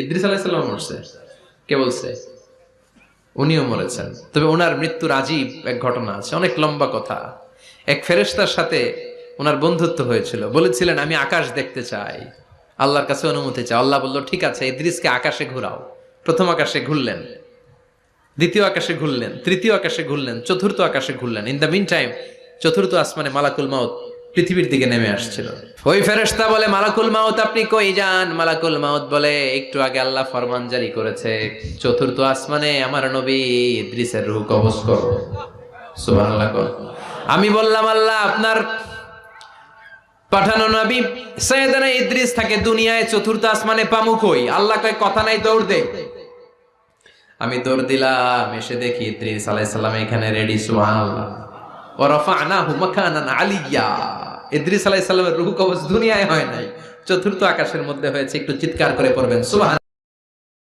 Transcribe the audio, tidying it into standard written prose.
ইদ্রিস আলাইহিস সালাম মরছে, কে বলছে? উনিও মরেছেন। তবে ওনার মৃত্যুর আজীব এক ঘটনা আছে, অনেক লম্বা কথা। এক ফেরেশতার সাথে ওনার বন্ধুত্ব হয়েছিল, বলেছিলেন আমি আকাশ দেখতে চাই, আল্লাহর কাছে অনুমতি চাই। আল্লাহ বলল ঠিক আছে, ইদ্রিসকে আকাশে ঘুরাও। প্রথম আকাশে ঘুরলেন, দ্বিতীয় আকাশে ঘুরলেন, তৃতীয় আকাশে ঘুরলেন, চতুর্থ আকাশে ঘুরলেন। ইন দ্য মিন টাইম চতুর্থ আসমানে মালাকুল মাউত পৃথিবীর দিকে নেমে আসছিল। ওই ফেরেশতা বলে মালাকুল মাউত আপনি কই যান? মালাকুল মাউত বলে একটু আগে আল্লাহ ফরমান জারি করেছে, চতুর্থ আসমানে আমার নবী ইদ্রিসের রূহ কবজ করো। সুবহানাল্লাহ। আমি বললাম আল্লাহ আপনার পাঠানো নবী সাইয়েদনা ইদ্রিস থাকে দুনিয়ায়, চতুর্থ আসমানে পামু কই? আল্লাহ কয় কথা নাই, দৌড় দে। আমি দৌড় দিলাম, এসে দেখি ইদ্রিস আলাইহিস সালাম এখানে রেডি। সুবহানাল্লাহ। ওয়া রাফা'নাহু মাকানান আলিয়্যা। ইদ্রিস আলাইহিস সালামের রূহ কবজ দুনিয়ায় হয় নাই, চতুর্থ আকাশের মধ্যে হয়েছে। একটু চিৎকার করে পড়বেন সুবহান।